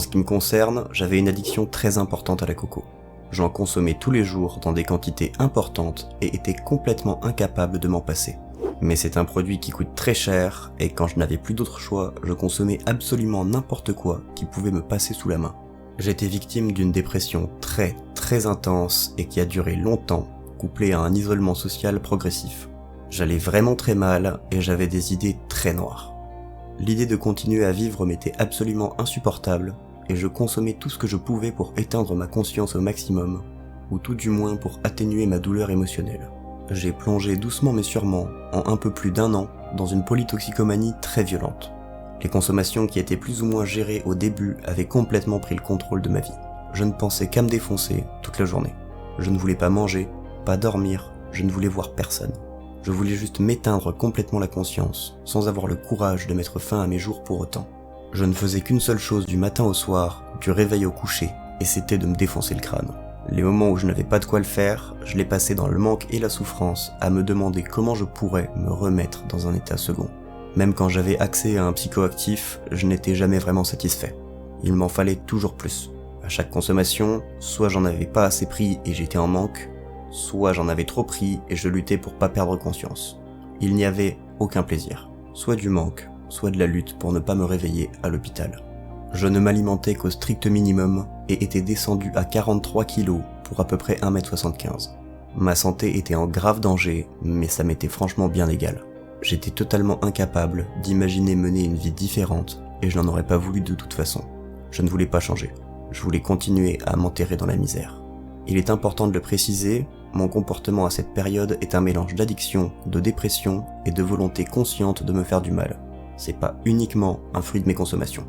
En ce qui me concerne, j'avais une addiction très importante à la coco. J'en consommais tous les jours dans des quantités importantes et étais complètement incapable de m'en passer. Mais c'est un produit qui coûte très cher et quand je n'avais plus d'autre choix, je consommais absolument n'importe quoi qui pouvait me passer sous la main. J'étais victime d'une dépression très intense et qui a duré longtemps, couplée à un isolement social progressif. J'allais vraiment très mal et j'avais des idées très noires. L'idée de continuer à vivre m'était absolument insupportable et je consommais tout ce que je pouvais pour éteindre ma conscience au maximum, ou tout du moins pour atténuer ma douleur émotionnelle. J'ai plongé doucement mais sûrement, en un peu plus d'1 an, dans une polytoxicomanie très violente. Les consommations qui étaient plus ou moins gérées au début avaient complètement pris le contrôle de ma vie. Je ne pensais qu'à me défoncer toute la journée. Je ne voulais pas manger, pas dormir, je ne voulais voir personne. Je voulais juste m'éteindre complètement la conscience, sans avoir le courage de mettre fin à mes jours pour autant. Je ne faisais qu'une seule chose du matin au soir, du réveil au coucher, et c'était de me défoncer le crâne. Les moments où je n'avais pas de quoi le faire, je les passais dans le manque et la souffrance, à me demander comment je pourrais me remettre dans un état second. Même quand j'avais accès à un psychoactif, je n'étais jamais vraiment satisfait. Il m'en fallait toujours plus. À chaque consommation, soit j'en avais pas assez pris et j'étais en manque, soit j'en avais trop pris et je luttais pour pas perdre conscience. Il n'y avait aucun plaisir. Soit du manque, soit de la lutte pour ne pas me réveiller à l'hôpital. Je ne m'alimentais qu'au strict minimum et étais descendu à 43 kilos pour à peu près 1m75. Ma santé était en grave danger, mais ça m'était franchement bien égal. J'étais totalement incapable d'imaginer mener une vie différente et je n'en aurais pas voulu de toute façon. Je ne voulais pas changer. Je voulais continuer à m'enterrer dans la misère. Il est important de le préciser, mon comportement à cette période est un mélange d'addiction, de dépression et de volonté consciente de me faire du mal. C'est pas uniquement un fruit de mes consommations.